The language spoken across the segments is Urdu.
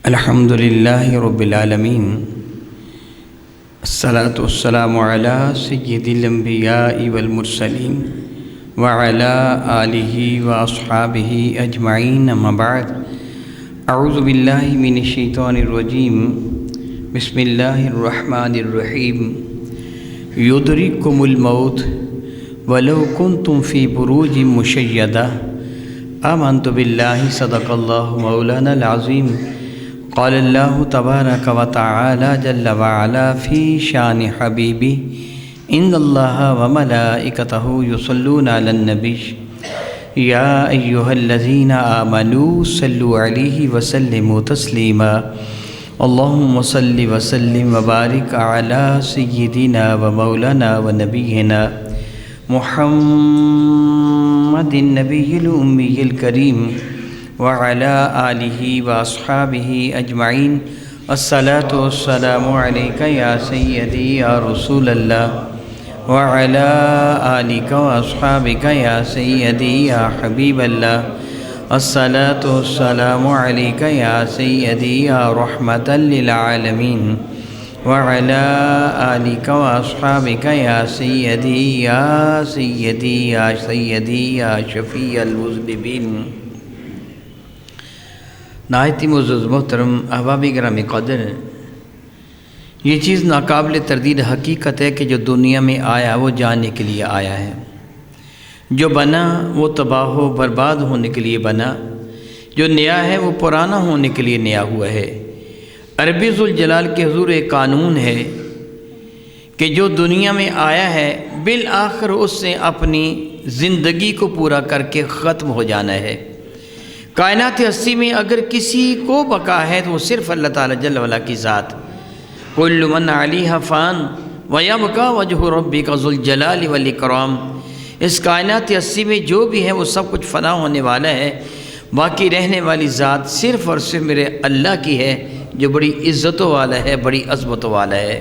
الحمدللہ رب العالمین الصلاۃ والسلام علی سید الانبیاء والمرسلین وعلی آلہ واصحابہ اجمعین اما بعد اعوذ باللہ من الشیطان الرجیم بسم اللہ الرحمن الرحیم یدرککم الموت ولو کنتم فی بروج مشیدہ آمنت باللہ صدق اللہ مولانا العظیم قال اللہ تبارک و تعالی جل وعلا فی شان حبیبی ان اللہ وملائکتہ یصلون علی النبی یا ایہا الذین آمنوا صلوا علیہ وسلموا تسلیما اللہم صل وسلم وبارک علی سیدنا و مولانا و نبینا محمد النبی الامی الکریم وعلى آلہ واصحابہ اجمعین الصلاۃ والسلام علیکہ یا سیدی یا رسول اللہ وعلى آلہ واصحابہ یا سیدی یا حبیب اللہ الصلاۃ والسلام علیکہ یا سیدی یا رحمۃ للعالمین وعلى آلہ واصحابہ یا سیدی یا سیدی یا سیدی یا شفیع المذنبین۔ نہایت معزز محترم احباب گرامی قدر، یہ چیز ناقابل تردید حقیقت ہے کہ جو دنیا میں آیا وہ جانے کے لیے آیا ہے، جو بنا وہ تباہ و برباد ہونے کے لیے بنا، جو نیا ہے وہ پرانا ہونے کے لیے نیا ہوا ہے۔ رب ذوالجلال کے حضور ایک قانون ہے کہ جو دنیا میں آیا ہے بالآخر اس سے اپنی زندگی کو پورا کر کے ختم ہو جانا ہے۔ کائنات ہستی میں اگر کسی کو بقا ہے تو وہ صرف اللہ تعالیٰ جل وعلا کی ذات۔ کل من علیہا فان ویبقی وجہ ربک ذو الجلال والاکرام۔ اس کائنات ہستی میں جو بھی ہے وہ سب کچھ فنا ہونے والا ہے، باقی رہنے والی ذات صرف اور صرف میرے اللہ کی ہے جو بڑی عزتوں والا ہے، بڑی عظمتوں والا ہے۔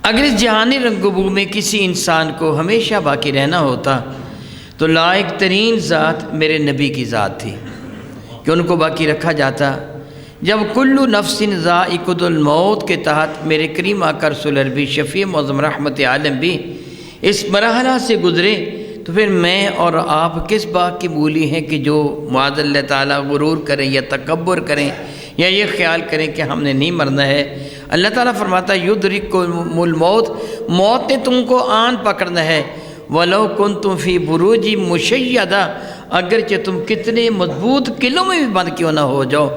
اگر اس جہانی رنگ و بو میں کسی انسان کو ہمیشہ باقی رہنا ہوتا تو لائق ترین ذات میرے نبی کی ذات تھی کہ ان کو باقی رکھا جاتا۔ جب کل نفس ذائقۃ الموت کے تحت میرے کریم آقا رسول عربی شفیع معظم رحمت عالم بھی اس مرحلہ سے گزرے تو پھر میں اور آپ کس بات کی بولی ہیں کہ جو معاذ اللہ تعالیٰ غرور کریں یا تکبر کریں یا یہ خیال کریں کہ ہم نے نہیں مرنا ہے۔ اللہ تعالیٰ فرماتا ہے یدرککم الموت، موت نے تم کو آن پکڑنا ہے، وَلَوْ كُنْتُمْ فِي بُرُوجٍ مُشَيَّدَةٍ، اگرچہ تم کتنے مضبوط قلعوں میں بھی بند کیوں نہ ہو جاؤ،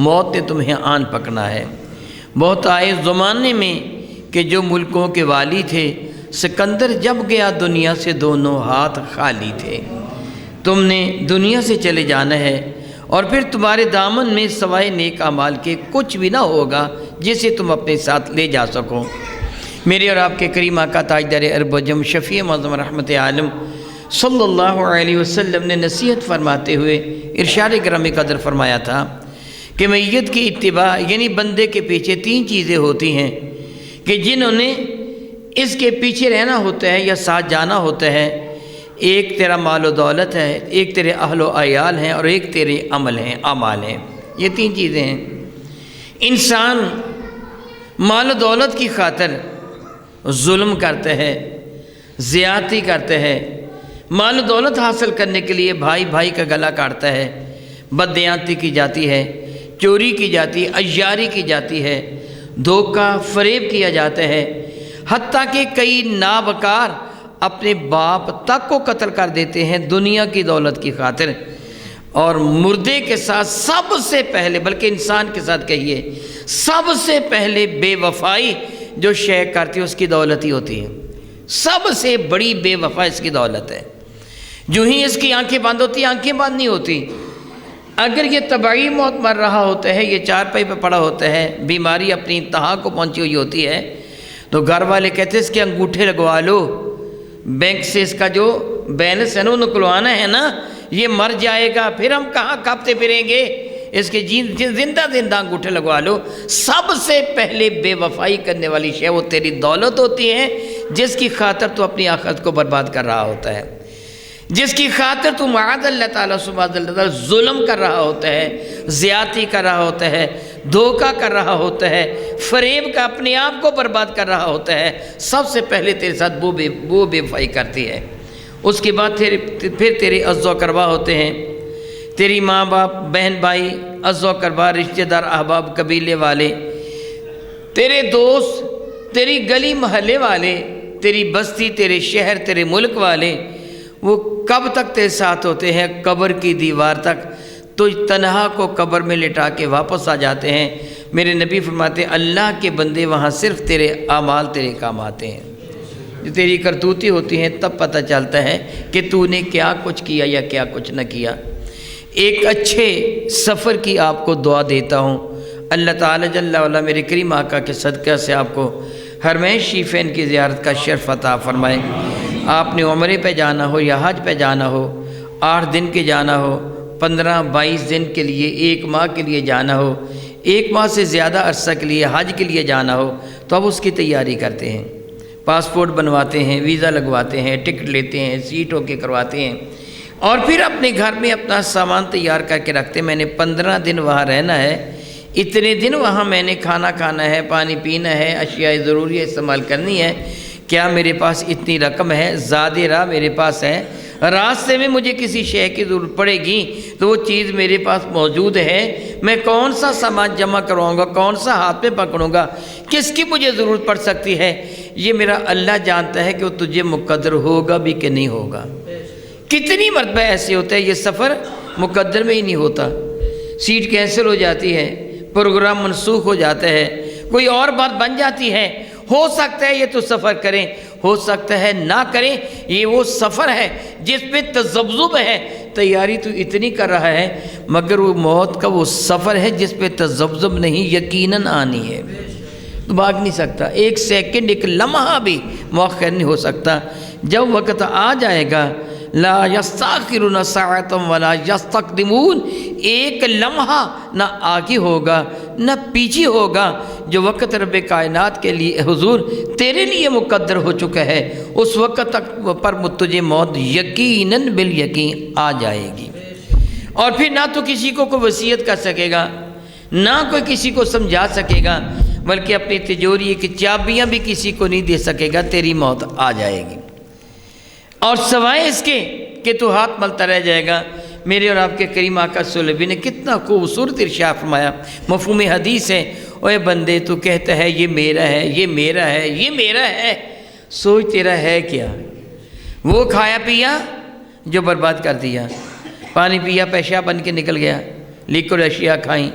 موت نے تمہیں آن پکڑنا ہے۔ بہت آئے زمانے میں کہ جو ملکوں کے والی تھے، سکندر جب گیا دنیا سے دونوں ہاتھ خالی تھے۔ تم نے دنیا سے چلے جانا ہے اور پھر تمہارے دامن میں سوائے نیک اعمال کے کچھ بھی نہ ہوگا جسے تم اپنے ساتھ لے جا سکو۔ میرے اور آپ کے کریم آقا تاجدار ارب و جم شفیع معظم رحمت عالم صلی اللہ علیہ وسلم نے نصیحت فرماتے ہوئے ارشاد گرامی قدر فرمایا تھا کہ میت کی اتباع یعنی بندے کے پیچھے تین چیزیں ہوتی ہیں کہ جنہوں نے اس کے پیچھے رہنا ہوتا ہے یا ساتھ جانا ہوتا ہے۔ ایک تیرا مال و دولت ہے، ایک تیرے اہل و عیال ہیں، اور ایک تیرے عمل ہیں، اعمال ہیں۔ یہ تین چیزیں ہیں۔ انسان مال و دولت کی خاطر ظلم کرتے ہیں، زیادتی کرتے ہیں، مال و دولت حاصل کرنے کے لیے بھائی بھائی کا گلا کاٹتا ہے، بددیانتی کی جاتی ہے، چوری کی جاتی ہے، عیاری کی جاتی ہے، دھوکہ فریب کیا جاتا ہے، حتیٰ کہ کئی نابکار اپنے باپ تک کو قتل کر دیتے ہیں دنیا کی دولت کی خاطر۔ اور مردے کے ساتھ سب سے پہلے، بلکہ انسان کے ساتھ کہیے سب سے پہلے بے وفائی جو شے کرتی ہے اس کی دولت ہی ہوتی ہے۔ سب سے بڑی بے وفا اس کی دولت ہے۔ جو ہی اس کی آنکھیں بند ہوتی ہیں، آنکھیں بند نہیں ہوتی۔ اگر یہ طبعی موت مر رہا ہوتا ہے، یہ چارپائی پہ پڑا ہوتا ہے، بیماری اپنی انتہا کو پہنچی ہوئی ہوتی ہے، تو گھر والے کہتے ہیں اس کے انگوٹھے لگوا لو، بینک سے اس کا جو بیلنس ہے نا وہ نکلوانا ہے نا، یہ مر جائے گا پھر ہم کہاں کاپتے پھریں گے، اس کے زندہ انگوٹھے لگوا لو۔ سب سے پہلے بے وفائی کرنے والی شے وہ تیری دولت ہوتی ہے جس کی خاطر تو اپنی آخرت کو برباد کر رہا ہوتا ہے۔ جس کی خاطر تو معاذ اللہ تعالیٰ سبحانہ اللہ تعالیٰ ظلم کر رہا ہوتا ہے، زیادتی کر رہا ہوتا ہے، دھوکہ کر رہا ہوتا ہے، فریب کا اپنے آپ کو برباد کر رہا ہوتا ہے، سب سے پہلے تیرے ساتھ وہ بے وفائی کرتی ہے۔ اس کے بعد پھر تیرے عز و کربا ہوتے ہیں، تیری ماں باپ، بہن بھائی، عز و کربا، رشتہ دار، احباب، قبیلے والے، تیرے دوست، تیری گلی محلے والے، تیری بستی، تیرے شہر، تیرے ملک والے، وہ کب تک تیرے ساتھ ہوتے ہیں؟ قبر کی دیوار تک۔ تو تنہا کو قبر میں لٹا کے واپس آ جاتے ہیں۔ میرے نبی فرماتے ہیں اللہ کے بندے وہاں صرف تیرے اعمال تیرے کام آتے ہیں، جو تیری کرتوتی ہوتی ہیں تب پتہ چلتا ہے کہ تو نے کیا کچھ کیا یا کیا کچھ نہ کیا۔ ایک اچھے سفر کی آپ کو دعا دیتا ہوں، اللہ تعالیٰ جل وعلا میرے کریم آقا کے صدقہ سے آپ کو حرمین شریفین کی زیارت کا شرف عطا فرمائے۔ آپ نے عمرے پہ جانا ہو یا حج پہ جانا ہو، 8 دن کے جانا ہو، 15-22 دن کے لیے، 1 ماہ کے لیے جانا ہو، 1 ماہ سے زیادہ عرصہ کے لیے حج کے لیے جانا ہو، تو اب اس کی تیاری کرتے ہیں، پاسپورٹ بنواتے ہیں، ویزا لگواتے ہیں، ٹکٹ لیتے ہیں، سیٹ ہو کے کرواتے ہیں، اور پھر اپنے گھر میں اپنا سامان تیار کر کے رکھتے ہیں۔ میں نے 15 دن وہاں رہنا ہے، اتنے دن وہاں میں نے کھانا کھانا ہے، پانی پینا ہے، اشیاء ضروری استعمال کرنی ہے، کیا میرے پاس اتنی رقم ہے؟ زاد راہ میرے پاس ہے، راستے میں مجھے کسی شے کی ضرورت پڑے گی تو وہ چیز میرے پاس موجود ہے، میں کون سا سامان جمع کرواؤں گا، کون سا ہاتھ میں پکڑوں گا، کس کی مجھے ضرورت پڑ سکتی ہے؟ یہ میرا اللہ جانتا ہے کہ وہ تجھے مقدر ہوگا بھی کہ نہیں ہوگا۔ کتنی مرتبہ ایسے ہوتا ہے یہ سفر مقدر میں ہی نہیں ہوتا، سیٹ کینسل ہو جاتی ہے، پروگرام منسوخ ہو جاتا ہے، کوئی اور بات بن جاتی ہے، ہو سکتا ہے یہ تو سفر کریں، ہو سکتا ہے نہ کریں۔ یہ وہ سفر ہے جس پہ تذبذب ہے، تیاری تو اتنی کر رہا ہے مگر وہ موت کا وہ سفر ہے جس پہ تذبذب نہیں، یقیناً آنی ہے، تو بھاگ نہیں سکتا، 1 سیکنڈ 1 لمحہ بھی مؤخر نہیں ہو سکتا۔ جب وقت آ جائے گا لا یستاخرون ساعۃ ولا یستقدمون، 1 لمحہ نہ آگے ہوگا نہ پیچھے ہوگا، جو وقت رب کائنات کے لیے حضور تیرے لیے مقدر ہو چکا ہے، اس وقت تک پر تجھے موت یقیناً بالیقین آ جائے گی۔ اور پھر نہ تو کسی کو کوئی وصیت کر سکے گا، نہ کوئی کسی کو سمجھا سکے گا، بلکہ اپنی تجوری کی چابیاں بھی کسی کو نہیں دے سکے گا، تیری موت آ جائے گی۔ اور سوائے اس کے کہ تو ہاتھ ملتا رہ جائے گا۔ میرے اور آپ کے کریم آقا صلی اللہ علیہ وسلم نے کتنا خوبصورت ارشاد فرمایا، مفہوم حدیث ہے، اوے بندے تو کہتا ہے یہ میرا ہے، یہ میرا ہے، یہ میرا ہے، سوچ تیرا ہے کیا؟ وہ کھایا پیا جو برباد کر دیا، پانی پیا پیشاب بن کے نکل گیا، لیکر اشیاء کھائیں،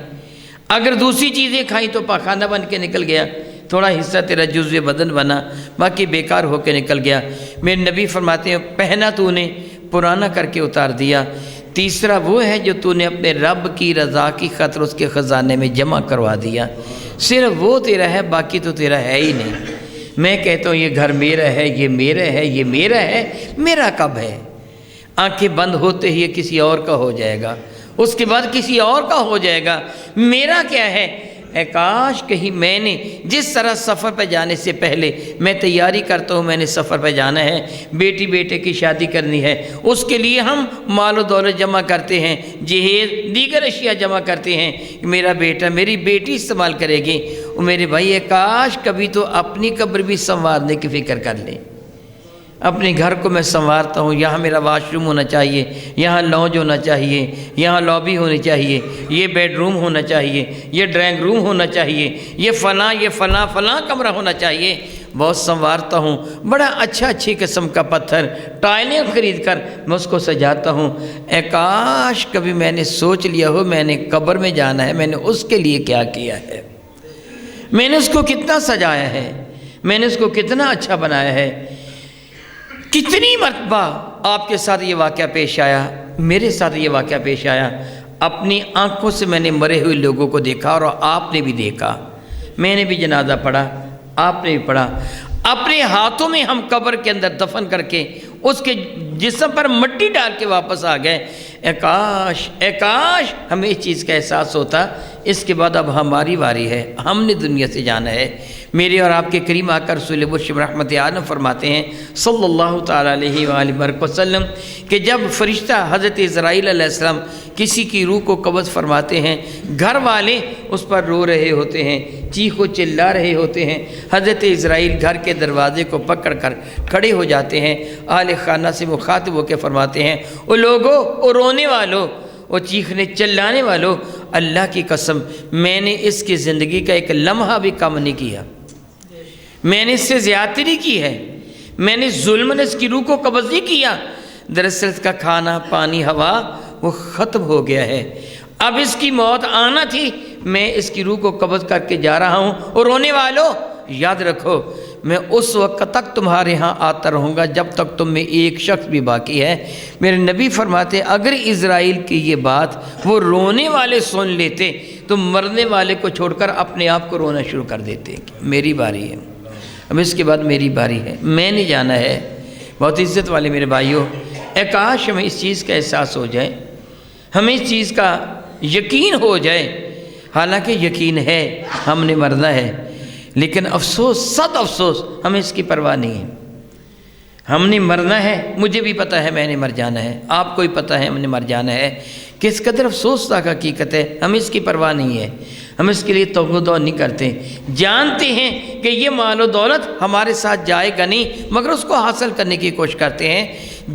اگر دوسری چیزیں کھائیں تو پاخانہ بن کے نکل گیا، تھوڑا حصہ تیرا جزو بدن بنا، باقی بیکار ہو کے نکل گیا۔ میرے نبی فرماتے ہیں پہنا تو نے پرانا کر کے اتار دیا، تیسرا وہ ہے جو تو نے اپنے رب کی رضا کی خاطر اس کے خزانے میں جمع کروا دیا، صرف وہ تیرا ہے، باقی تو تیرا ہے ہی نہیں۔ میں کہتا ہوں یہ گھر میرا ہے، یہ میرا ہے، یہ میرا ہے، میرا کب ہے؟ آنکھیں بند ہوتے ہی یہ کسی اور کا ہو جائے گا، اس کے بعد کسی اور کا ہو جائے گا، میرا کیا ہے؟ اے کاش کہیں میں نے جس طرح سفر پہ جانے سے پہلے میں تیاری کرتا ہوں، میں نے سفر پہ جانا ہے، بیٹی بیٹے کی شادی کرنی ہے، اس کے لیے ہم مال و دولت جمع کرتے ہیں، جہیز دیگر اشیاء جمع کرتے ہیں، میرا بیٹا میری بیٹی استعمال کرے گی، اور میرے بھائی کاش کبھی تو اپنی قبر بھی سنوارنے کی فکر کر لیں۔ اپنے گھر کو میں سنوارتا ہوں، یہاں میرا واش روم ہونا چاہیے، یہاں لانج ہونا چاہیے، یہاں لابی ہونی چاہیے، یہ بیڈ روم ہونا چاہیے، یہ ڈرائنگ روم ہونا چاہیے، یہ فلاں کمرہ ہونا چاہیے، بہت سنوارتا ہوں، بڑا اچھی قسم کا پتھر ٹائلیں خرید کر میں اس کو سجاتا ہوں۔ اے کاش کبھی میں نے سوچ لیا ہو میں نے قبر میں جانا ہے، میں نے اس کے لیے کیا کیا ہے، میں نے اس کو کتنا سجایا ہے، میں نے اس کو کتنا اچھا بنایا ہے۔ کتنی مرتبہ آپ کے ساتھ یہ واقعہ پیش آیا، میرے ساتھ یہ واقعہ پیش آیا، اپنی آنکھوں سے میں نے مرے ہوئے لوگوں کو دیکھا، اور آپ نے بھی دیکھا، میں نے بھی جنازہ پڑھا، آپ نے بھی پڑھا، اپنے ہاتھوں میں ہم قبر کے اندر دفن کر کے اس کے جسم پر مٹی ڈال کے واپس آ گئے۔ اے کاش ہمیں اس چیز کا احساس ہوتا اس کے بعد اب ہماری باری ہے، ہم نے دنیا سے جانا ہے۔ میرے اور آپ کے کریم آقا رسول مرشد رحمت عالم فرماتے ہیں صلی اللہ تعالیٰ علیہ وآلہ وسلم کہ جب فرشتہ حضرت اسرائیل علیہ السلام کسی کی روح کو قبض فرماتے ہیں، گھر والے اس پر رو رہے ہوتے ہیں، چیخ و چلا رہے ہوتے ہیں، حضرت اسرائیل گھر کے دروازے کو پکڑ کر کھڑے ہو جاتے ہیں، اہل خانہ سے مخاطب ہو کے فرماتے ہیں، او لوگو، او رونے والو، او چیخنے چلانے والو، اللہ کی قسم میں نے اس کی زندگی کا ایک لمحہ بھی کم نہیں کیا، میں نے اس سے زیادتی نہیں کی ہے، میں نے ظلم نے اس کی روح کو قبض نہیں کیا، دراصل اس کا کھانا پانی ہوا وہ ختم ہو گیا ہے، اب اس کی موت آنا تھی، میں اس کی روح کو قبض کر کے جا رہا ہوں۔ اور رونے والوں یاد رکھو میں اس وقت تک تمہارے ہاں آتا رہوں گا جب تک تم میں ایک شخص بھی باقی ہے۔ میرے نبی فرماتے اگر اسرائیل کی یہ بات وہ رونے والے سن لیتے تو مرنے والے کو چھوڑ کر اپنے آپ کو رونا شروع کر دیتے، میری باری ہے، اب اس کے بعد میری باری ہے، میں نے جانا ہے۔ بہت عزت والے میرے بھائیوں، اے کاش ہمیں اس چیز کا احساس ہو جائے، ہمیں اس چیز کا یقین ہو جائے، حالانکہ یقین ہے ہم نے مرنا ہے، لیکن افسوس، صد افسوس، ہمیں اس کی پرواہ نہیں ہے۔ ہم نے مرنا ہے، مجھے بھی پتہ ہے میں نے مر جانا ہے، آپ کو بھی پتہ ہے ہم نے مر جانا ہے، کس قدر افسوسناک حقیقت ہے، ہمیں اس کی پرواہ نہیں ہے، ہم اس کے لیے توغ و دو نہیں کرتے، جانتے ہیں کہ یہ مال و دولت ہمارے ساتھ جائے گا نہیں، مگر اس کو حاصل کرنے کی کوشش کرتے ہیں۔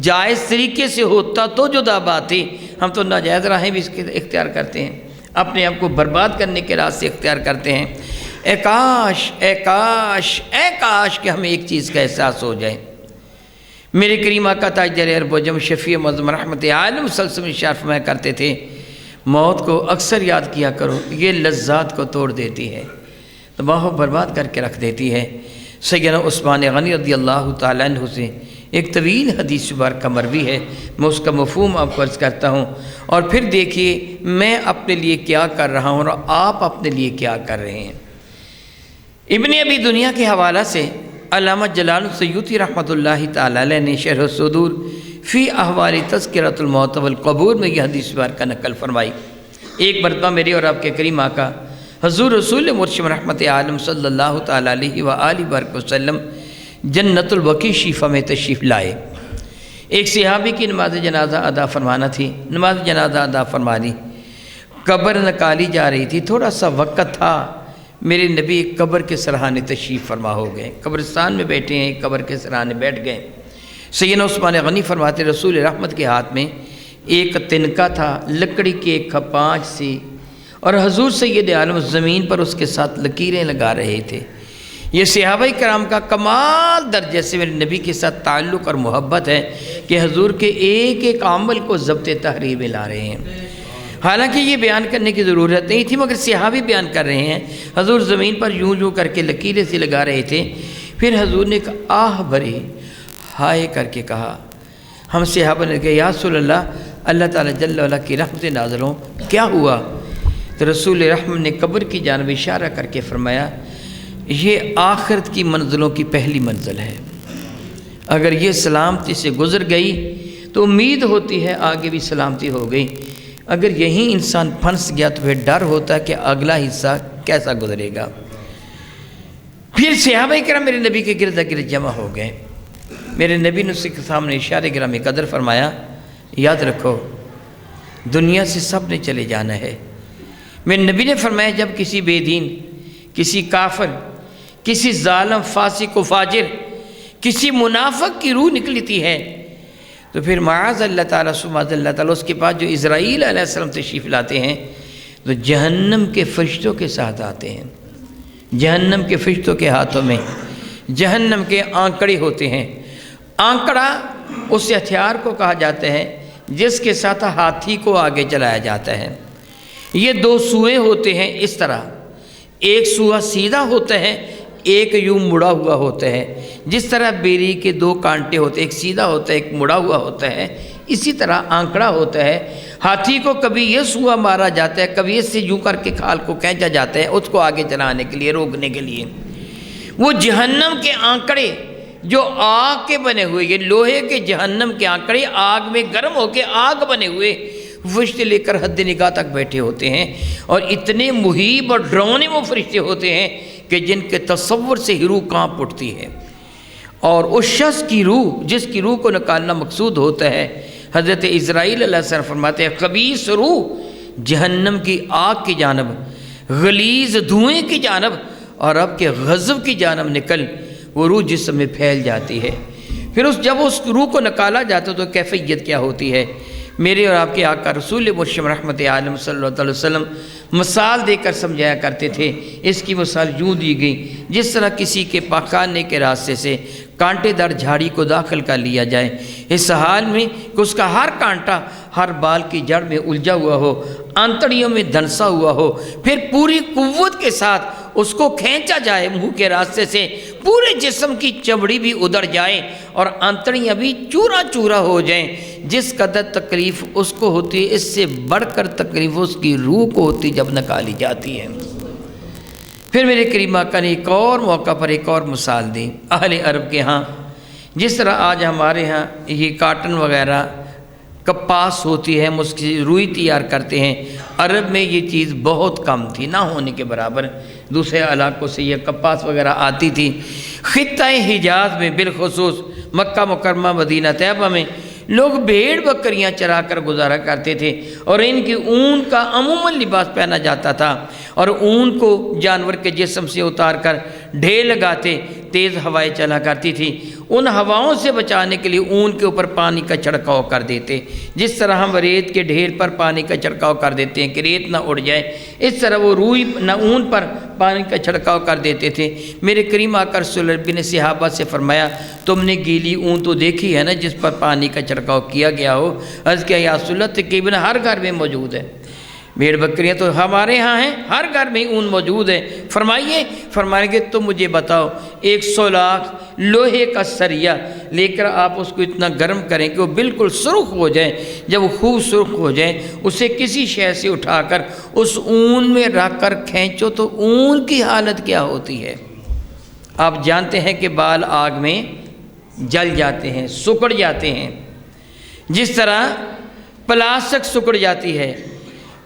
جائز طریقے سے ہوتا تو جدا بات تھی، ہم تو ناجائز راہیں بھی اس کے اختیار کرتے ہیں، اپنے آپ کو برباد کرنے کے راستے اختیار کرتے ہیں۔ اے کاش، اے کاش، اے کاش کہ ہمیں ایک چیز کا احساس ہو جائے۔ میرے کریم آقا تاجر عرب و عجم شفیع معظم رحمت عالم صلی اللہ علیہ وسلم ارشاد فرمایا کرتے تھے موت کو اکثر یاد کیا کرو، یہ لذات کو توڑ دیتی ہے، تباہ و برباد کر کے رکھ دیتی ہے۔ سیدنا عثمان غنی رضی اللہ تعالیٰ عنہ سے ایک طویل حدیث مبارکہ مروی ہے، میں اس کا مفہوم آپ کو عرض کرتا ہوں، اور پھر دیکھیے میں اپنے لیے کیا کر رہا ہوں اور آپ اپنے لیے کیا کر رہے ہیں۔ ابن ابی دنیا کے حوالہ سے علامہ جلال السیوطی رحمۃ اللہ تعالیٰ علیہ نے شرح الصدور فی احوال تذکرۃ الموت والقبور میں یہ حدیث مبارکہ نقل فرمائی۔ ایک مرتبہ میرے اور آپ کے کریم آقا حضور رسول مرشد رحمت عالم صلی اللہ تعالیٰ علیہ وآلہ وسلم جنت البقیع شیفہ میں تشریف لائے۔ ایک صحابی کی نماز جنازہ ادا فرمانا تھی، نماز جنازہ ادا فرمانی، قبر نکالی جا رہی تھی، تھوڑا سا وقت تھا، میرے نبی قبر کے سرحانے تشریف فرما ہو گئے، قبرستان میں بیٹھے ہیں، قبر کے سرحانے بیٹھ گئے۔ سیدنا عثمان غنی فرماتے رسول رحمت کے ہاتھ میں ایک تنکا تھا، لکڑی کی ایک کھپانچ سی، اور حضور سید عالم زمین پر اس کے ساتھ لکیریں لگا رہے تھے۔ یہ صحابہ کرام کا کمال درجے سے میرے نبی کے ساتھ تعلق اور محبت ہے کہ حضور کے ایک ایک عمل کو ضبط تحریر میں لا رہے ہیں۔ حالانکہ یہ بیان کرنے کی ضرورت نہیں تھی، مگر صحابی بیان کر رہے ہیں، حضور زمین پر یوں یوں کر کے لکیریں سے لگا رہے تھے۔ پھر حضور نے ایک آہ بھری ہائے کر کے کہا، ہم صحابہ نے کہا یا رسول اللہ، اللہ تعالیٰ جل وعلا کی رحمت نازل ہوں، کیا ہوا؟ تو رسول رحمت نے قبر کی جانب اشارہ کر کے فرمایا یہ آخرت کی منزلوں کی پہلی منزل ہے، اگر یہ سلامتی سے گزر گئی تو امید ہوتی ہے آگے بھی سلامتی ہو گئی، اگر یہیں انسان پھنس گیا تو پھر ڈر ہوتا ہے کہ اگلا حصہ کیسا گزرے گا۔ پھر صحابہ کرام میرے نبی کے گرد گرد جمع ہو گئے، میرے نبی نے اس کے سامنے اشارے گرامی قدر فرمایا یاد رکھو دنیا سے سب نے چلے جانا ہے۔ میرے نبی نے فرمایا جب کسی بے دین، کسی کافر، کسی ظالم، فاسق و فاجر، کسی منافق کی روح نکلتی ہے تو پھر معاذ اللہ تعالیٰ سبحان اللہ تعالیٰ اس کے پاس جو اسرائیل علیہ السلام تشریف لاتے ہیں تو جہنم کے فرشتوں کے ساتھ آتے ہیں، جہنم کے فرشتوں کے ہاتھوں میں جہنم کے آنکڑے ہوتے ہیں۔ آنکڑا اس ہتھیار کو کہا جاتا ہے جس کے ساتھ ہاتھی کو آگے چلایا جاتا ہے۔ یہ دو سوئے ہوتے ہیں اس طرح، ایک سوہا سیدھا ہوتا ہے، ایک یوں مڑا ہوا ہوتا ہے، جس طرح بیری کے دو کانٹے ہوتے ہیں، ایک سیدھا ہوتا ہے ایک مڑا ہوا ہوتا ہے، اسی طرح آنکڑا ہوتا ہے۔ ہاتھی کو کبھی یہ سوہا مارا جاتا ہے، کبھی اس سے یوں کر کے کھال کو کھینچا جاتا ہے اس کو آگے چلانے کے لیے، روکنے کے لیے۔ وہ جہنم کے آنکڑے جو آگ کے بنے ہوئے، یہ لوہے کے جہنم کے آنکڑے آگ میں گرم ہو کے آگ بنے ہوئے، فرشتے لے کر حد نگاہ تک بیٹھے ہوتے ہیں، اور اتنے مہیب اور ڈراؤنے وہ فرشتے ہوتے ہیں کہ جن کے تصور سے ہی روح کانپ اٹھتی ہے۔ اور اس شخص کی روح جس کی روح کو نکالنا مقصود ہوتا ہے، حضرت اسرائیل علیہ السلام فرماتے ہیں خبیث روح جہنم کی آگ کی جانب، غلیظ دھوئیں کی جانب اور رب کے غضب کی جانب نکل وہ روح جسم میں پھیل جاتی ہے۔ پھر جب اس روح کو نکالا جاتا تو کیفیت کیا ہوتی ہے؟ میرے اور آپ کے آقا رسول مرشد رحمت عالم صلی اللہ علیہ وسلم مثال دے کر سمجھایا کرتے تھے۔ اس کی مثال یوں دی گئی، جس طرح کسی کے پاخانے کے راستے سے کانٹے دار جھاڑی کو داخل کر لیا جائے، اس حال میں کہ اس کا ہر کانٹا ہر بال کی جڑ میں الجھا ہوا ہو، آنتڑیوں میں دھنسا ہوا ہو، پھر پوری قوت کے ساتھ اس کو کھینچا جائے منہ کے راستے سے، پورے جسم کی چمڑی بھی ادھر جائے اور آنتڑیاں بھی چورا چورا ہو جائیں، جس قدر تکلیف اس کو ہوتی ہے اس سے بڑھ کر تکلیف اس کی روح کو ہوتی جب نکالی جاتی ہے۔ پھر میرے کریم آقا نے ایک اور موقع پر ایک اور مثال دی، اہل عرب کے ہاں جس طرح آج ہمارے ہاں یہ کاٹن وغیرہ کپاس ہوتی ہے، ہم اس کی روئی تیار کرتے ہیں، عرب میں یہ چیز بہت کم تھی، نہ ہونے کے برابر، دوسرے علاقوں سے یہ کپاس وغیرہ آتی تھی۔ خطہ حجاز میں بالخصوص مکہ مکرمہ مدینہ طیبہ میں لوگ بھیڑ بکریاں چرا کر گزارا کرتے تھے، اور ان کی اون کا عموماً لباس پہنا جاتا تھا، اور اون کو جانور کے جسم سے اتار کر ڈھیر لگاتے، تیز ہوائیں چلا کرتی تھی، ان ہواؤں سے بچانے کے لیے اون کے اوپر پانی کا چھڑکاؤ کر دیتے، جس طرح ہم ریت کے ڈھیر پر پانی کا چھڑکاؤ کر دیتے ہیں کہ ریت نہ اڑ جائے، اس طرح وہ روئی نہ اون پر پانی کا چھڑکاؤ کر دیتے تھے۔ میرے کریم آقا رسول اللہ نے صحابہ سے فرمایا تم نے گیلی اون تو دیکھی ہے نا جس پر پانی کا چھڑکاؤ کیا گیا ہو؟ عرض کیا یا رسول اللہ تقریباً ہر گھر میں موجود ہے، بھیڑ بکریاں تو ہمارے ہاں ہیں، ہر گھر میں اون موجود ہے۔ فرمائیں گے تم مجھے بتاؤ 100 لاکھ لوہے کا سریا لے کر آپ اس کو اتنا گرم کریں کہ وہ بالکل سرخ ہو جائے، جب وہ خوب سرخ ہو جائے اسے کسی شے سے اٹھا کر اس اون میں رکھ کر کھینچو تو اون کی حالت کیا ہوتی ہے؟ آپ جانتے ہیں کہ بال آگ میں جل جاتے ہیں، سکڑ جاتے ہیں، جس طرح پلاسٹک سکڑ جاتی ہے،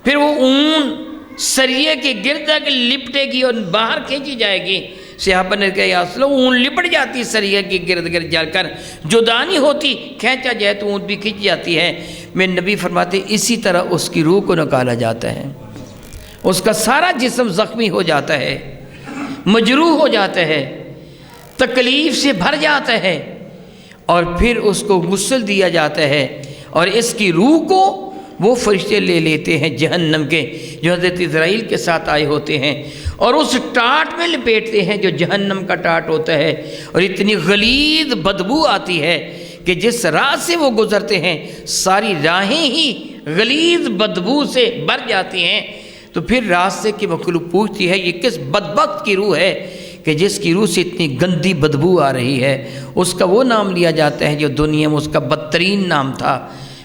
پھر وہ اون سریے کے گرد تک لپٹے گی اور باہر کھینچی جائے گی۔ صحابہ نے کہا یا رسول اللہ اون لپٹ جاتی سریے کے گرد گرد جل کر، جدا نہیں ہوتی، کھینچا جائے تو اون بھی کھنچ جاتی ہے۔ میرے نبی فرماتے اسی طرح اس کی روح کو نکالا جاتا ہے، اس کا سارا جسم زخمی ہو جاتا ہے، مجروح ہو جاتا ہے، تکلیف سے بھر جاتا ہے، اور پھر اس کو غسل دیا جاتا ہے، اور اس کی روح کو وہ فرشتے لے لیتے ہیں جہنم کے جو حضرت اسرائیل کے ساتھ آئے ہوتے ہیں، اور اس ٹاٹ میں لپیٹتے ہیں جو جہنم کا ٹاٹ ہوتا ہے، اور اتنی غلیظ بدبو آتی ہے کہ جس راہ سے وہ گزرتے ہیں ساری راہیں ہی غلیظ بدبو سے بھر جاتی ہیں۔ تو پھر راستے کی مخلوق پوچھتی ہے یہ کس بدبخت کی روح ہے کہ جس کی روح سے اتنی گندی بدبو آ رہی ہے؟ اس کا وہ نام لیا جاتا ہے جو دنیا میں اس کا بدترین نام تھا۔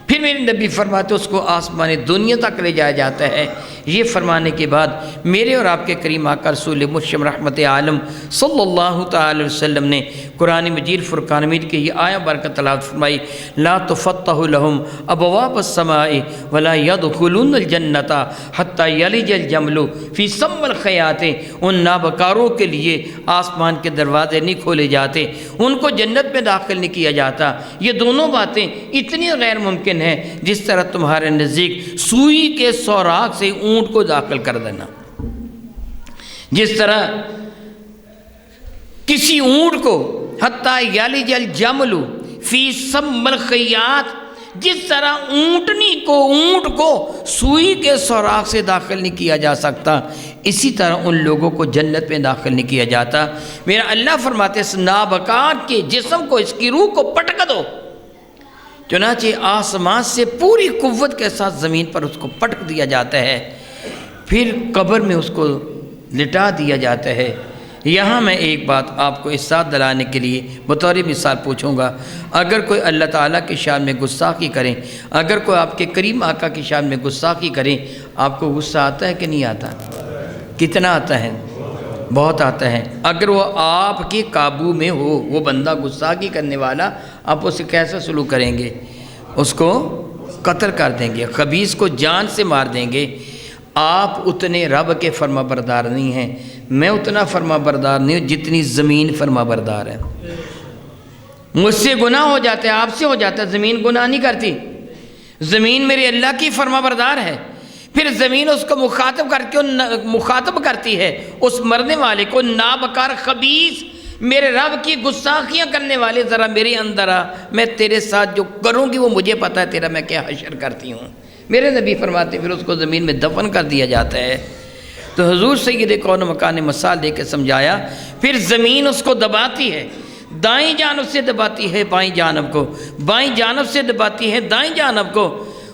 پھر میرے نبی فرماتے اس کو آسمان دنیا تک لے جایا جاتا ہے۔ یہ فرمانے کے بعد میرے اور آپ کے کریم آقا رسول مرشد رحمت عالم صلی اللہ تعالی وسلم نے قرآن مجید فرقان مجید کی یہ آیہ برکت تلاوت فرمائی، لا تفتح لهم ابواب السماء ولا يدخلون الجنۃ حتى یلج الجمل فی سم الخیاط۔ ان نابکاروں کے لیے آسمان کے دروازے نہیں کھولے جاتے، ان کو جنت میں داخل نہیں کیا جاتا۔ یہ دونوں باتیں اتنی غیر ممکن ہیں جس طرح تمہارے نزدیک سوئی کے سوراخ سے اونٹ کو داخل کر دینا، جس طرح کسی اونٹ کو حتیٰ یلج الجمل فی سم الخیاط، جس طرح اونٹ کو سوئی کے سوراخ سے داخل نہیں کیا جا سکتا، اسی طرح ان لوگوں کو جنت میں داخل نہیں کیا جاتا۔ میرا اللہ فرماتے اس نابکار کے جسم کو، اس کی روح کو پٹک دو، چنانچہ آسمان سے پوری قوت کے ساتھ زمین پر اس کو پٹک دیا جاتا ہے، پھر قبر میں اس کو لٹا دیا جاتا ہے۔ یہاں میں ایک بات آپ کو احساس دلانے کے لیے بطور مثال پوچھوں گا، اگر کوئی اللہ تعالیٰ کی شان میں گستاخی کرے، اگر کوئی آپ کے کریم آقا کی شان میں گستاخی کرے، آپ کو غصہ آتا ہے کہ نہیں آتا؟ کتنا آتا ہے؟ بہت آتا ہے۔ اگر وہ آپ کے قابو میں ہو، وہ بندہ گستاخی کرنے والا، آپ اسے کیسا سلوک کریں گے؟ اس کو قتل کر دیں گے، خبیث کو جان سے مار دیں گے۔ آپ اتنے رب کے فرما بردار نہیں ہیں، میں اتنا فرما بردار نہیں ہوں جتنی زمین فرما بردار ہے۔ مجھ سے گناہ ہو جاتا ہے، آپ سے ہو جاتا ہے، زمین گناہ نہیں کرتی۔ زمین میرے اللہ کی فرما بردار ہے، پھر زمین اس کو مخاطب کرتی ہے اس مرنے والے کو، نابکار خبیث میرے رب کی گستاخیاں کرنے والے، ذرا میرے اندر آ، میں تیرے ساتھ جو کروں گی وہ مجھے پتہ ہے تیرا میں کیا حشر کرتی ہوں۔ میرے نبی فرماتے پھر اس کو زمین میں دفن کر دیا جاتا ہے۔ تو حضور سید کون و مکان مثال دے کے سمجھایا، پھر زمین اس کو دباتی ہے، دائیں جانب سے دباتی ہے بائیں جانب کو، بائیں جانب سے دباتی ہے دائیں جانب کو،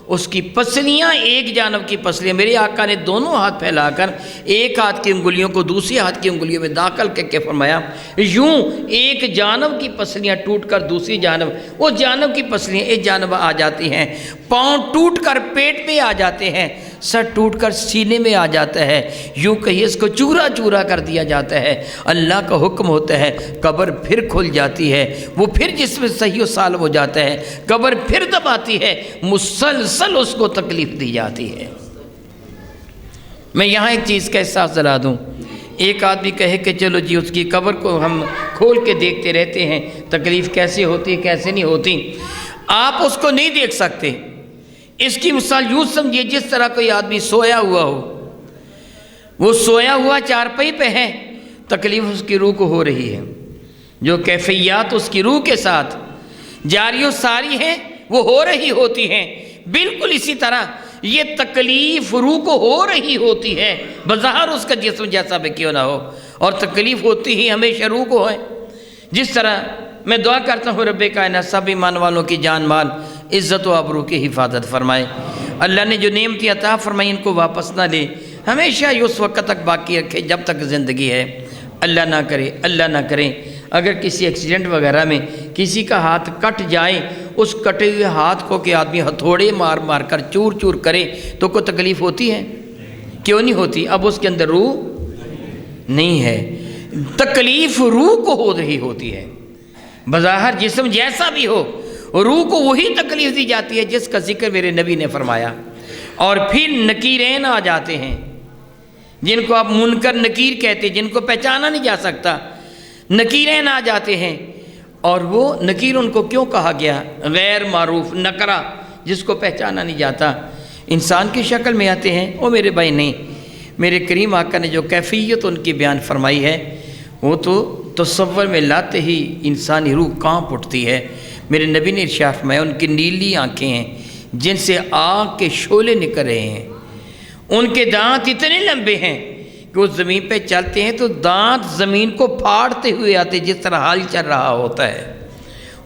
اس کی پسلیاں ایک جانب کی پسلیاں، میرے آقا نے دونوں ہاتھ پھیلا کر ایک ہاتھ کی انگلیوں کو دوسری ہاتھ کی انگلیوں میں داخل کر کے فرمایا، یوں ایک جانب کی پسلیاں ٹوٹ کر دوسری جانب، اس جانب کی پسلیاں ایک جانب آ جاتی ہیں، پاؤں ٹوٹ کر پیٹ میں آ جاتے ہیں، سر ٹوٹ کر سینے میں آ جاتا ہے، یوں کہیں اس کو چورا چورا کر دیا جاتا ہے۔ اللہ کا حکم ہوتا ہے، قبر پھر کھل جاتی ہے، وہ پھر جسم صحیح و سالم ہو جاتا ہے، قبر پھر دباتی ہے، مسلسل اس کو تکلیف دی جاتی ہے۔ میں یہاں ایک چیز کا احساس دلا دوں، ایک آدمی کہے کہ چلو جی اس کی قبر کو ہم کھول کے دیکھتے رہتے ہیں، تکلیف کیسے ہوتی کیسے نہیں ہوتی، آپ اس کو نہیں دیکھ سکتے۔ اس کی مثال یوں سمجھیے جس طرح کوئی آدمی سویا ہوا ہو، وہ سویا ہوا چارپائی پہ ہے، تکلیف اس کی روح کو ہو رہی ہے، جو کیفیات اس کی روح کے ساتھ جاری و ساری ہیں وہ ہو رہی ہوتی ہیں، بالکل اسی طرح یہ تکلیف روح کو ہو رہی ہوتی ہے، بظاہر اس کا جسم جیسا بھی کیوں نہ ہو، اور تکلیف ہوتی ہی ہمیشہ روح کو ہے۔ جس طرح میں دعا کرتا ہوں رب کائنات سب ایمان والوں کی جان مال عزت و آبرو کی حفاظت فرمائے، اللہ نے جو نعمتیں عطا فرمائی ان کو واپس نہ لے، ہمیشہ یہ اس وقت تک باقی رکھے جب تک زندگی ہے۔ اللہ نہ کرے، اللہ نہ کرے اگر کسی ایکسیڈنٹ وغیرہ میں کسی کا ہاتھ کٹ جائے، اس کٹے ہوئے ہاتھ کو کہ آدمی ہتھوڑے مار مار کر چور چور کرے تو کوئی تکلیف ہوتی ہے؟ کیوں نہیں ہوتی؟ اب اس کے اندر روح نہیں ہے، تکلیف روح کو ہو رہی ہوتی ہے، بظاہر جسم جیسا بھی ہو روح کو وہی تکلیف دی جاتی ہے جس کا ذکر میرے نبی نے فرمایا۔ اور پھر نکیرین آ جاتے ہیں جن کو آپ منکر نکیر کہتے ہیں، جن کو پہچانا نہیں جا سکتا، نکیرین آ جاتے ہیں، اور وہ نکیر ان کو کیوں کہا گیا؟ غیر معروف نکرہ، جس کو پہچانا نہیں جاتا، انسان کی شکل میں آتے ہیں۔ وہ میرے بھائی نہیں، میرے کریم آقا نے جو کیفیت ان کی بیان فرمائی ہے وہ تو تصور میں لاتے ہی انسانی روح کانپ اٹھتی ہے۔ میرے نبی نے ارشاد فرمایا ان کی نیلی آنکھیں ہیں جن سے آگ کے شعلے نکل رہے ہیں، ان کے دانت اتنے لمبے ہیں کہ وہ زمین پہ چلتے ہیں تو دانت زمین کو پھاڑتے ہوئے آتے جس طرح حال چل رہا ہوتا ہے،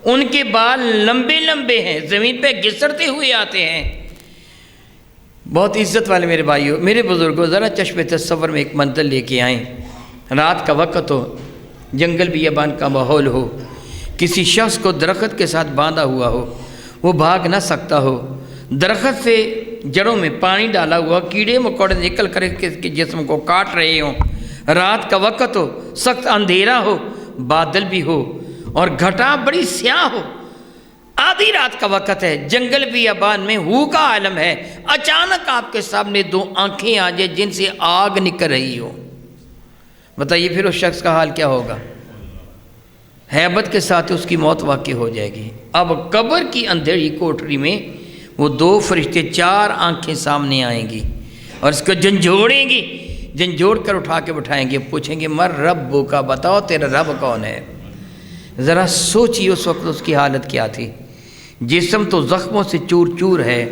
ان کے بال لمبے لمبے ہیں زمین پہ گھسڑتے ہوئے آتے ہیں۔ بہت عزت والے میرے بھائیوں، میرے بزرگوں، ذرا چشم تصور میں ایک منظر لے کے آئیں، رات کا وقت ہو، جنگل بیابان کا ماحول ہو، کسی شخص کو درخت کے ساتھ باندھا ہوا ہو، وہ بھاگ نہ سکتا ہو، درخت سے جڑوں میں پانی ڈالا ہوا، کیڑے مکوڑے نکل کر کے جسم کو کاٹ رہے ہوں، رات کا وقت ہو، سخت اندھیرا ہو، بادل بھی ہو اور گھٹا بڑی سیاہ ہو، آدھی رات کا وقت ہے، جنگل بیابان میں ہو کا عالم ہے، اچانک آپ کے سامنے دو آنکھیں آ جائیں جن سے آگ نکل رہی ہو، بتائیے پھر اس شخص کا حال کیا ہوگا؟ ہیبت کے ساتھ اس کی موت واقع ہو جائے گی۔ اب قبر کی اندھیری کوٹری میں وہ دو فرشتے، چار آنکھیں سامنے آئیں گی اور اس کو جھنجھوڑیں گی، جھنجھوڑ کر اٹھا کے بٹھائیں گے، پوچھیں گے مر رب کا، بتاؤ تیرا رب کون ہے؟ ذرا سوچیے اس وقت اس کی حالت کیا تھی۔ جسم تو زخموں سے چور چور ہے،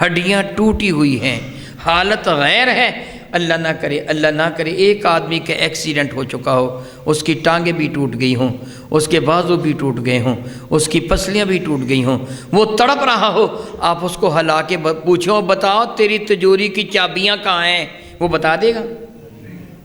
ہڈیاں ٹوٹی ہوئی ہیں، حالت غیر ہے، اللہ نہ کرے اللہ نہ کرے ایک آدمی کا ایکسیڈنٹ ہو چکا ہو، اس کی ٹانگیں بھی ٹوٹ گئی ہوں، اس کے بازو بھی ٹوٹ گئے ہوں، اس کی پسلیاں بھی ٹوٹ گئی ہوں، وہ تڑپ رہا ہو، آپ اس کو ہلا کے پوچھو بتاؤ تیری تجوری کی چابیاں کہاں ہیں؟ وہ بتا دے گا؟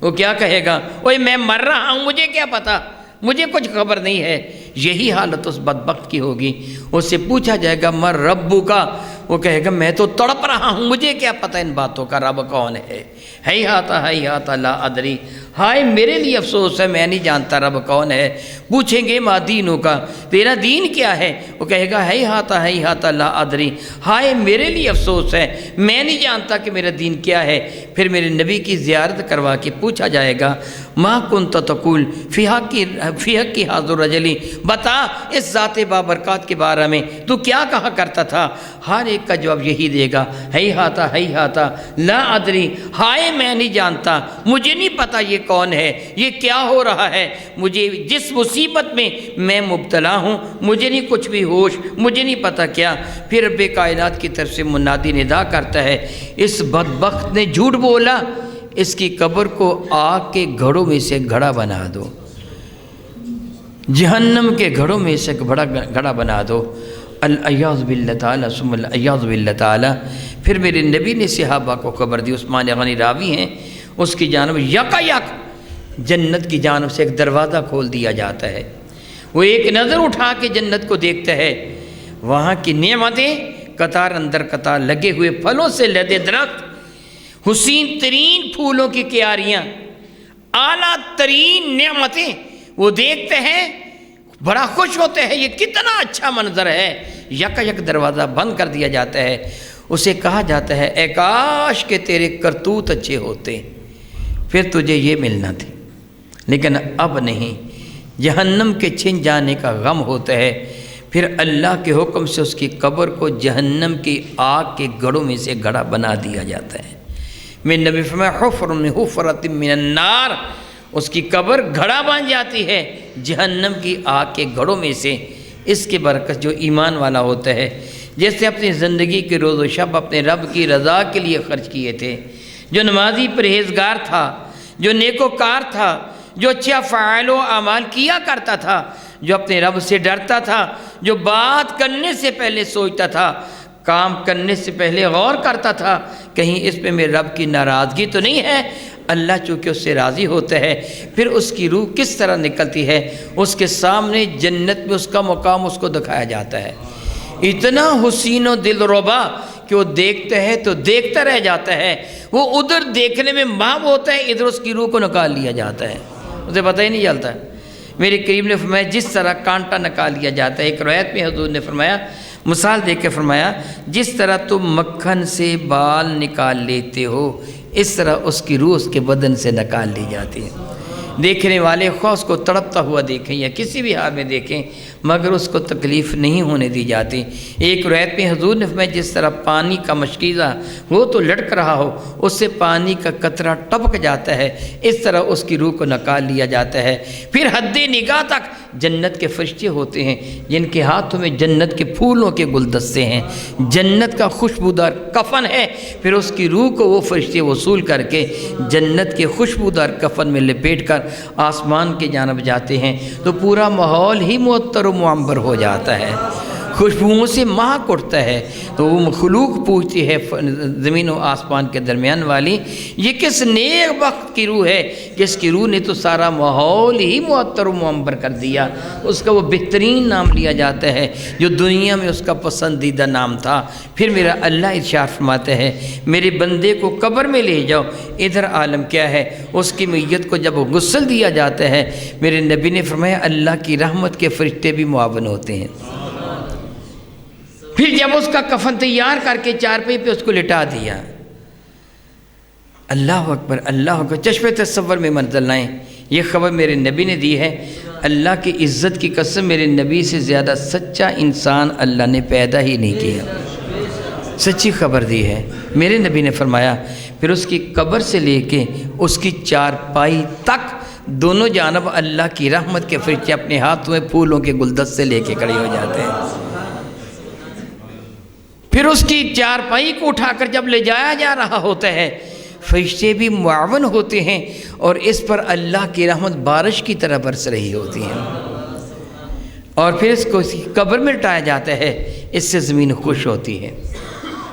وہ کیا کہے گا؟ اوے میں مر رہا ہوں، مجھے کیا پتا، مجھے کچھ خبر نہیں ہے۔ یہی حالت اس بدبخت کی ہوگی۔ اس سے پوچھا جائے گا مر ربو کا، وہ کہے گا میں تو تڑپ رہا ہوں، مجھے کیا پتہ ان باتوں کا، رب کون ہے؟ ہیہات لا ادری، ہائے میرے لیے افسوس ہے، میں نہیں جانتا رب کون ہے۔ پوچھیں گے ما دینوں کا، تیرا دین کیا ہے؟ وہ کہے گا ہے ہاتا لا ادری، ہائے میرے لیے افسوس ہے، میں نہیں جانتا کہ میرا دین کیا ہے۔ پھر میرے نبی کی زیارت کروا کے پوچھا جائے گا ما کنت تقول فی حق کی حاضر رجلی، بتا اس ذات بابرکات کے بارے میں تو کیا کہا کرتا تھا؟ ہر ایک کا جواب یہی دے گا ہے ہاتا لا ادری، ہائے میں نہیں جانتا، مجھے نہیں پتا یہ کون ہے، یہ کیا ہو رہا ہے، مجھے جس مصیبت میں مبتلا ہوں مجھے نہیں کچھ بھی ہوش، مجھے نہیں پتا کیا۔ پھر رب کائنات کی طرف سے منادی ندا کرتا ہے اس بدبخت نے جھوٹ بولا، اس کی قبر کو آگ کے گھڑوں میں سے گھڑا بنا دو، جہنم کے گھڑوں میں سے بڑا گھڑا بنا دو، الیاذ باللہ تعالیٰ ثم الیاذ باللہ تعالیٰ۔ پھر میرے نبی نے صحابہ کو خبر دی، عثمان غنی راوی ہیں، اس کی جانب یک جنت کی جانب سے ایک دروازہ کھول دیا جاتا ہے، وہ ایک نظر اٹھا کے جنت کو دیکھتا ہے، وہاں کی نعمتیں قطار اندر قطار لگے ہوئے پھلوں سے لدے درخت، حسین ترین پھولوں کی کیاریاں، اعلیٰ ترین نعمتیں وہ دیکھتے ہیں، بڑا خوش ہوتے ہیں، یہ کتنا اچھا منظر ہے۔ یک دروازہ بند کر دیا جاتا ہے، اسے کہا جاتا ہے اے کاش کہ تیرے کرتوت اچھے ہوتے، پھر تجھے یہ ملنا تھی، لیکن اب نہیں۔ جہنم کے چھن جانے کا غم ہوتا ہے، پھر اللہ کے حکم سے اس کی قبر کو جہنم کی آگ کے گڑھوں میں سے گڑھا بنا دیا جاتا ہے۔ میرے نبی فرمایا حفر من حفرۃ من النار، اس کی قبر گھڑا بن جاتی ہے جہنم کی آگ کے گھڑوں میں سے۔ اس کے برعکس جو ایمان والا ہوتا ہے، جیسے اپنی زندگی کے روز و شب اپنے رب کی رضا کے لیے خرچ کیے تھے، جو نمازی پرہیزگار تھا، جو نیکوکار تھا، جو اچھا فعال و اعمال کیا کرتا تھا، جو اپنے رب سے ڈرتا تھا، جو بات کرنے سے پہلے سوچتا تھا، کام کرنے سے پہلے غور کرتا تھا کہیں اس پہ میرے رب کی ناراضگی تو نہیں ہے، اللہ چونکہ اس سے راضی ہوتا ہے، پھر اس کی روح کس طرح نکلتی ہے، اس کے سامنے جنت میں اس کا مقام اس کو دکھایا جاتا ہے، اتنا حسین و دل ربا کہ وہ دیکھتا ہے تو دیکھتا رہ جاتا ہے، وہ ادھر دیکھنے میں محو ہوتا ہے، ادھر اس کی روح کو نکال لیا جاتا ہے، اسے پتہ ہی نہیں چلتا۔ میرے کریم نے فرمایا جس طرح کانٹا نکال لیا جاتا ہے، ایک روایت میں حضور نے فرمایا، مثال دے کے فرمایا جس طرح تم مکھن سے بال نکال لیتے ہو اس طرح اس کی روح اس کے بدن سے نکال لی جاتی ہے۔ دیکھنے والے خواہ اس کو تڑپتا ہوا دیکھیں یا کسی بھی حال میں دیکھیں مگر اس کو تکلیف نہیں ہونے دی جاتی۔ ایک روایت میں حضور نے فرمایا جس طرح پانی کا مشکیزہ وہ تو لڑک رہا ہو اس سے پانی کا قطرہ ٹپک جاتا ہے، اس طرح اس کی روح کو نکال لیا جاتا ہے۔ پھر حد نگاہ تک جنت کے فرشتے ہوتے ہیں جن کے ہاتھوں میں جنت کے پھولوں کے گلدستے ہیں، جنت کا خوشبودار کفن ہے، پھر اس کی روح کو وہ فرشتے وصول کر کے جنت کے خوشبودار کفن میں لپیٹ کر آسمان کی جانب جاتے ہیں تو پورا ماحول ہی معطر و معمبر ہو جاتا ہے، خوشبوؤں سے مہک اٹھتا ہے۔ تو وہ مخلوق پوچھتی ہے زمین و آسمان کے درمیان والی یہ کس نیک وقت کی روح ہے کہ اس کی روح نے تو سارا ماحول ہی معطر و معمبر کر دیا، اس کا وہ بہترین نام لیا جاتا ہے جو دنیا میں اس کا پسندیدہ نام تھا۔ پھر میرا اللہ ارشاد فرماتا ہے میرے بندے کو قبر میں لے جاؤ، ادھر عالم کیا ہے، اس کی میت کو جب غسل دیا جاتا ہے میرے نبی نے فرمایا اللہ کی رحمت کے فرشتے بھی معاون ہوتے ہیں۔ پھر جب اس کا کفن تیار کر کے چارپائی پہ اس کو لٹا دیا، اللہ اکبر اللہ اکبر، چشم تصور میں منزل لائیں، یہ خبر میرے نبی نے دی ہے۔ اللہ کی عزت کی قسم میرے نبی سے زیادہ سچا انسان اللہ نے پیدا ہی نہیں کیا، سچی خبر دی ہے۔ میرے نبی نے فرمایا پھر اس کی قبر سے لے کے اس کی چارپائی تک دونوں جانب اللہ کی رحمت کے فرشتے اپنے ہاتھوں میں پھولوں کے گلدستے لے کے کھڑے ہو جاتے ہیں۔ پھر اس کی چارپائی کو اٹھا کر جب لے جایا جا رہا ہوتا ہے فرشتے بھی معاون ہوتے ہیں اور اس پر اللہ کی رحمت بارش کی طرح برس رہی ہوتی ہے، اور پھر اس کو قبر میں لٹایا جاتا ہے، اس سے زمین خوش ہوتی ہے،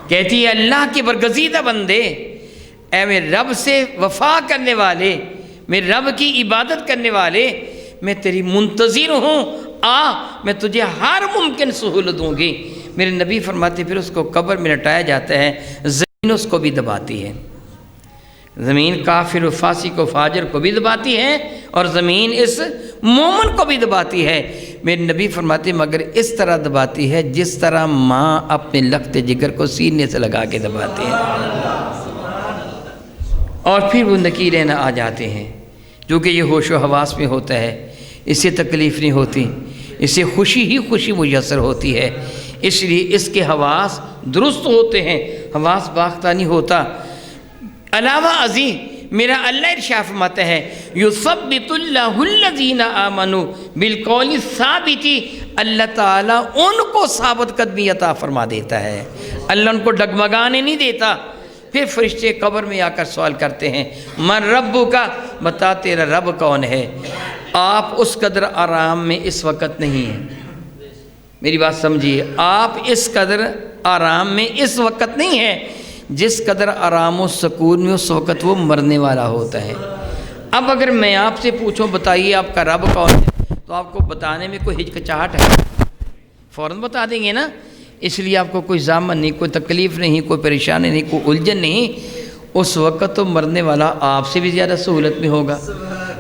کہتی ہے اللہ کے برگزیدہ بندے، اے میرے رب سے وفا کرنے والے، میرے رب کی عبادت کرنے والے، میں تیری منتظر ہوں، میں تجھے ہر ممکن سہولت دوں گی۔ میرے نبی فرماتے پھر اس کو قبر میں لٹایا جاتا ہے، زمین اس کو بھی دباتی ہے، زمین کافر و فاسق و فاجر کو بھی دباتی ہے اور زمین اس مومن کو بھی دباتی ہے۔ میرے نبی فرماتے ہیں مگر اس طرح دباتی ہے جس طرح ماں اپنے لخت جگر کو سینے سے لگا کے دباتی ہے، اور پھر وہ نکیریں نہ آ جاتے ہیں، کیونکہ یہ ہوش و حواس میں ہوتا ہے، اس سے تکلیف نہیں ہوتی، اس سے خوشی ہی خوشی میسر ہوتی ہے، اس لیے اس کے حواس درست ہوتے ہیں، حواس باختہ نہیں ہوتا۔ علاوہ ازیں میرا اللہ ارشاد فرماتا ہے یثبت اللہ الذین آمنوا بالقول الثابت، اللہ تعالیٰ ان کو ثابت قدمی عطا فرما دیتا ہے، اللہ ان کو ڈگمگانے نہیں دیتا۔ پھر فرشتے قبر میں آ کر سوال کرتے ہیں من ربک، بتا تیرا رب کون ہے؟ آپ اس قدر آرام میں اس وقت نہیں ہیں، میری بات سمجھیے، آپ اس قدر آرام میں اس وقت نہیں ہیں جس قدر آرام و سکون میں اس وقت وہ مرنے والا ہوتا ہے۔ اب اگر میں آپ سے پوچھوں بتائیے آپ کا رب کون ہے، تو آپ کو بتانے میں کوئی ہچکچاہٹ ہے؟ فوراً بتا دیں گے نا، اس لیے آپ کو کوئی ضامن نہیں، کوئی تکلیف نہیں، کوئی پریشانی نہیں، کوئی الجھن نہیں۔ اس وقت تو مرنے والا آپ سے بھی زیادہ سہولت میں ہوگا،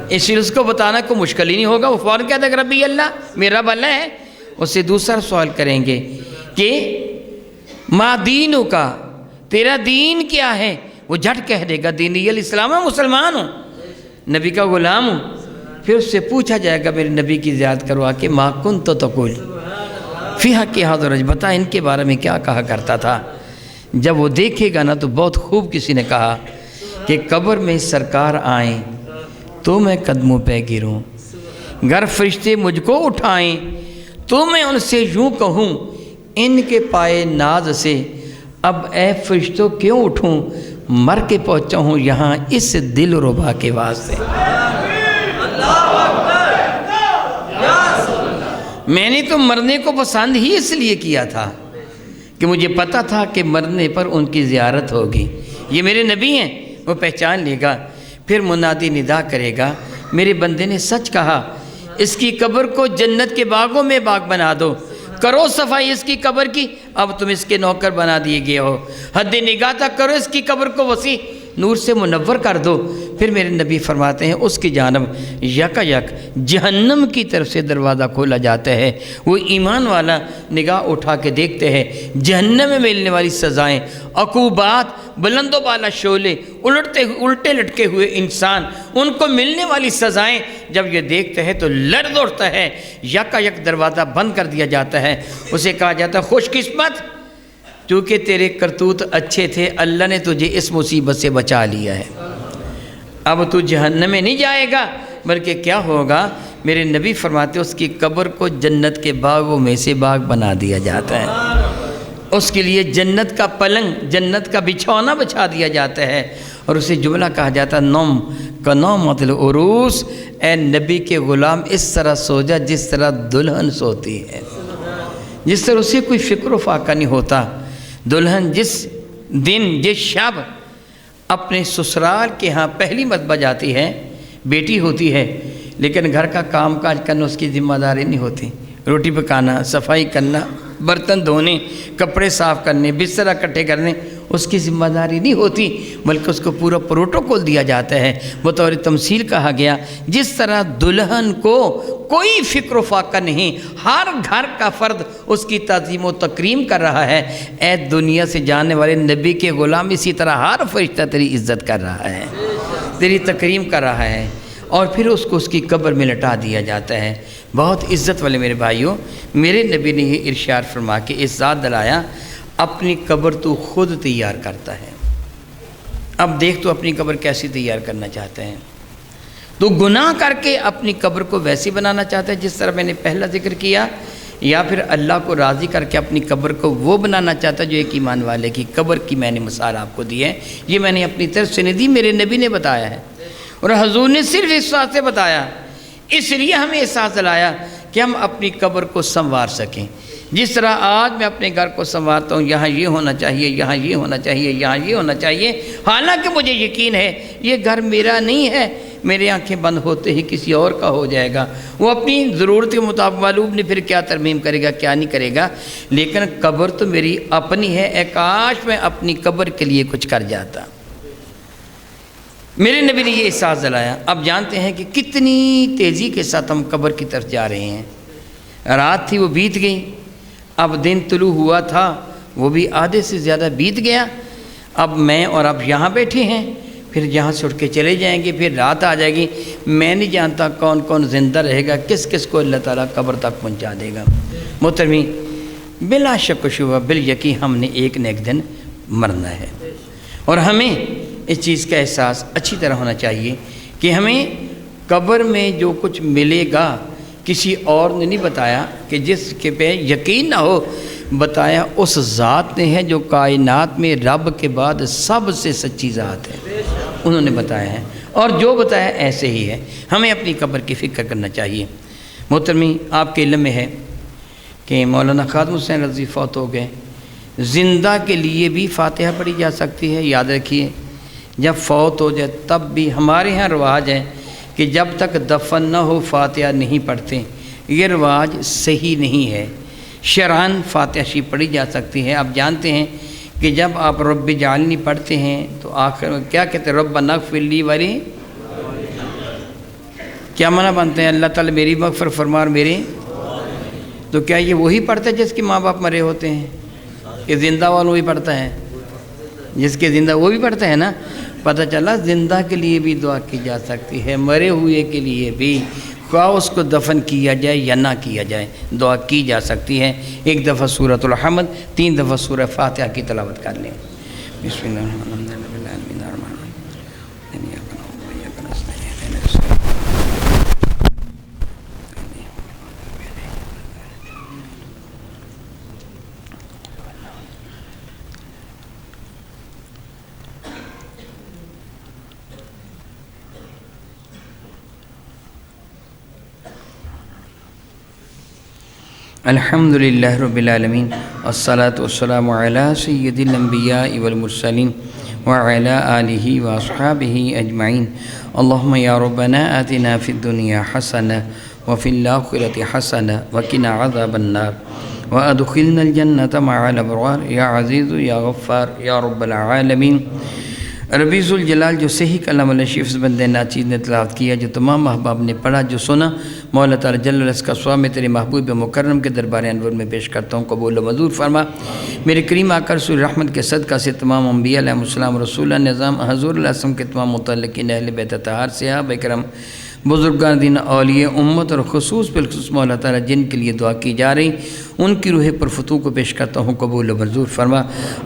اس لیے اس کو بتانا کوئی مشکل ہی نہیں ہوگا، وہ فوراً کہتا ہے کہ ربی اللہ، میرا رب اللہ ہے۔ اس سے دوسرا سوال کریں گے کہ ما دینو کا، تیرا دین کیا ہے؟ وہ جھٹ کہہ دے گا دینی الاسلام، میں مسلمان ہوں، نبی کا غلام ہوں۔ پھر اس سے پوچھا جائے گا میرے نبی کی زیارت کروا کے ما کنت تقول فی حق ھذا الرجل، بتا ان کے بارے میں کیا کہا کرتا تھا۔ جب وہ دیکھے گا نا تو بہت خوب کسی نے کہا کہ قبر میں سرکار آئیں تو میں قدموں پہ گروں، گر فرشتے مجھ کو اٹھائیں تو میں ان سے یوں کہوں ان کے پائے ناز سے اب اے فرشتوں کیوں اٹھوں، مر کے پہنچا ہوں یہاں اس دل ربا کے واسطے۔ میں نے تو مرنے کو پسند ہی اس لیے کیا تھا کہ مجھے پتا تھا کہ مرنے پر ان کی زیارت ہوگی، یہ میرے نبی ہیں، وہ پہچان لے گا۔ پھر منادی ندا کرے گا میرے بندے نے سچ کہا، اس کی قبر کو جنت کے باغوں میں باغ بنا دو، کرو صفائی اس کی قبر کی، اب تم اس کے نوکر بنا دیے گئے ہو، حد نگاہ تک کرو اس کی قبر کو وسیع نور سے منور کر دو۔ پھر میرے نبی فرماتے ہیں اس کی جانب یک یک جہنم کی طرف سے دروازہ کھولا جاتا ہے، وہ ایمان والا نگاہ اٹھا کے دیکھتے ہیں جہنم میں ملنے والی سزائیں، عقوبات، بلند و بالا شعلے، الٹے لٹکے ہوئے انسان، ان کو ملنے والی سزائیں جب یہ دیکھتے ہیں تو لرز اٹھتا ہے، یک یک دروازہ بند کر دیا جاتا ہے، اسے کہا جاتا ہے خوش قسمت چونکہ تیرے کرتوت اچھے تھے، اللہ نے تجھے اس مصیبت سے بچا لیا ہے، اب تو جہنم میں نہیں جائے گا، بلکہ کیا ہوگا؟ میرے نبی فرماتے اس کی قبر کو جنت کے باغوں میں سے باغ بنا دیا جاتا ہے، اس کے لیے جنت کا پلنگ، جنت کا بچھونا بچھا دیا جاتا ہے، اور اسے جملہ کہا جاتا ہے نوم کا نومۃ العروس، اے نبی کے غلام اس طرح سو جا جس طرح دلہن سوتی ہے، جس طرح اسے کوئی فکر و فاقہ نہیں ہوتا۔ دلہن جس دن جس شب اپنے سسرال کے ہاں پہلی مرتبہ جاتی ہے، بیٹی ہوتی ہے، لیکن گھر کا کام کاج کرنا اس کی ذمہ داری نہیں ہوتی، روٹی پکانا، صفائی کرنا، برتن دھونے، کپڑے صاف کرنے، بستر اکٹھے کرنے اس کی ذمہ داری نہیں ہوتی، بلکہ اس کو پورا پروٹوکول دیا جاتا ہے۔ بطور تمثیل کہا گیا جس طرح دلہن کو کوئی فکر و فاقہ نہیں، ہر گھر کا فرد اس کی تعظیم و تکریم کر رہا ہے، اے دنیا سے جانے والے نبی کے غلام اسی طرح ہر فرشتہ تیری عزت کر رہا ہے، تیری تکریم کر رہا ہے، اور پھر اس کو اس کی قبر میں لٹا دیا جاتا ہے۔ بہت عزت والے میرے بھائیوں، میرے نبی نے یہ ارشاد فرما کے اس ذات دلایا اپنی قبر تو خود تیار کرتا ہے۔ اب دیکھ تو اپنی قبر کیسی تیار کرنا چاہتے ہیں، تو گناہ کر کے اپنی قبر کو ویسی بنانا چاہتا ہے جس طرح میں نے پہلا ذکر کیا، یا پھر اللہ کو راضی کر کے اپنی قبر کو وہ بنانا چاہتا ہے جو ایک ایمان والے کی قبر کی میں نے مثال آپ کو دی ہے، یہ میں نے اپنی طرف سے نہیں دی، میرے نبی نے بتایا ہے، اور حضور نے صرف اس بات سے بتایا، اس لیے ہمیں احساس دلایا کہ ہم اپنی قبر کو سنوار سکیں۔ جس طرح آج میں اپنے گھر کو سنوارتا ہوں، یہاں یہ ہونا چاہیے، یہاں یہ ہونا چاہیے، یہاں یہ ہونا چاہیے، حالانکہ مجھے یقین ہے یہ گھر میرا نہیں ہے، میرے آنکھیں بند ہوتے ہی کسی اور کا ہو جائے گا، وہ اپنی ضرورت کے مطابق معلوم نہیں پھر کیا ترمیم کرے گا کیا نہیں کرے گا، لیکن قبر تو میری اپنی ہے، اے کاش میں اپنی قبر کے لیے کچھ کر جاتا۔ میرے نبی نے یہ احساس دلایا۔ اب جانتے ہیں کہ کتنی تیزی کے ساتھ ہم قبر کی طرف جا رہے ہیں۔ رات تھی وہ بیت گئی، اب دن طلوع ہوا تھا وہ بھی آدھے سے زیادہ بیت گیا۔ اب میں اور آپ یہاں بیٹھے ہیں، پھر یہاں سے اٹھ کے چلے جائیں گے، پھر رات آ جائے گی۔ میں نہیں جانتا کون کون زندہ رہے گا، کس کس کو اللہ تعالیٰ قبر تک پہنچا دے گا۔ محترمین، بلا شک و شبہ بالیقین ہم نے ایک نہ ایک دن مرنا ہے، اور ہمیں اس چیز کا احساس اچھی طرح ہونا چاہیے کہ ہمیں قبر میں جو کچھ ملے گا کسی اور نے نہیں بتایا، کہ جس کے پہ یقین نہ ہو، بتایا اس ذات نے ہے جو کائنات میں رب کے بعد سب سے سچی ذات ہے، انہوں نے بتایا ہے، اور جو بتایا ایسے ہی ہے۔ ہمیں اپنی قبر کی فکر کرنا چاہیے۔ محترمی، آپ کے علم میں ہے کہ مولانا خادم حسین رضوی فوت ہو گئے۔ زندہ کے لیے بھی فاتحہ پڑھی جا سکتی ہے، یاد رکھیے، جب فوت ہو جائے تب بھی۔ ہمارے ہاں رواج ہے کہ جب تک دفن نہ ہو فاتحہ نہیں پڑھتے، یہ رواج صحیح نہیں ہے۔ شرعاً فاتحہ شریف پڑھی جا سکتی ہے۔ آپ جانتے ہیں کہ جب آپ رب جعلنی پڑھتے ہیں تو آخر میں کیا کہتے ہیں؟ ربنا اغفر لی ولی، کیا معنی بنتے ہیں؟ اللہ تعالیٰ میری مغفرت فرما اور میرے، تو کیا یہ وہی پڑھتا ہے جس کے ماں باپ مرے ہوتے ہیں؟ کہ زندہ والوں بھی پڑھتا ہے؟ جس کے زندہ وہ بھی پڑھتا ہے نا۔ پتہ چلا زندہ کے لیے بھی دعا کی جا سکتی ہے، مرے ہوئے کے لیے بھی، خواہ اس کو دفن کیا جائے یا نہ کیا جائے، دعا کی جا سکتی ہے۔ ایک دفعہ سورۃ الحمد، 3 دفعہ سورہ فاتحہ کی تلاوت کر لیں۔ بسم اللہ الرحمن الرحیم۔ الحمد للہ رب العالمین، والصلاة والسلام علی سید الانبیاء والمرسلین وعلی آلہ واصحابہ اجمعین۔ اللہم یا ربنا آتنا فی الدنیا حسنہ وفی الآخرۃ حسنہ وقنا عذاب النار وادخلنا الجنۃ مع الابرار یا عزیز یا غفار یا رب العالمین۔ ربی ذوالجلال جو صحیح کلام اللہ شریف سے بندے ناچیز نے تلاوت کیا، جو تمام احباب نے پڑھا، جو سنا، مولا تعالیٰ جل وعلا اس کا ثواب میں تیرے محبوب مکرم کے دربار انور میں پیش کرتا ہوں، قبول و منظور فرما۔ میرے کریم آقا رسول رحمت کے صدقہ سے تمام انبیاء علیہ السلام، رسول اللہ نظام حضور علیہ السلام کے تمام متعلقین، اہل بیت اطہار، صحابہ کرام، بزرگان دین، اولیاء امت، اور خصوص بالخصوص مولا تعالیٰ جن کے لیے دعا کی جا رہی، ان کی روح پرفتوح کو پیش کرتا ہوں، قبول و منظور فرما۔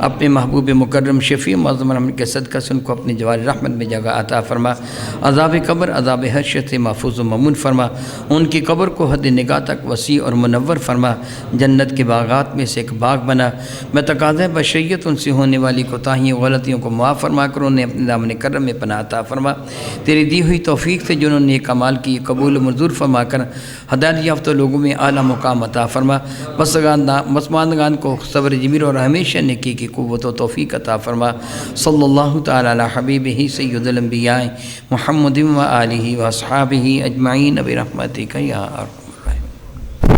اپنے محبوب مکرم شفیع معظم رحمت کے صدقہ سے ان کو اپنی جوار رحمت میں جگہ عطا فرما۔ عذاب قبر، عذاب حشر سے محفوظ و مامون فرما۔ ان کی قبر کو حد نگاہ تک وسیع اور منور فرما، جنت کے باغات میں سے ایک باغ بنا۔ میں تقاضۂ بشریت ان سے ہونے والی کوتاہیوں غلطیوں کو معاف فرما کر انہیں اپنے دامن کرم میں پناہ عطا فرما۔ تیری دی ہوئی توفیق سے جنہوں نے کمال کی، قبول و منظور فرما کر ہدایت یافتہ لوگوں میں اعلیٰ مقام عطا فرما۔ مسلمانگان کو صبر جمیل اور ہمیشہ نیکی کی قوت و توفیق عطا فرما۔ صلی اللہ تعالیٰ علی حبیبہ سید الانبیاء محمد و آلہ و اصحابہ اجمعین برحمتک یا ارحم۔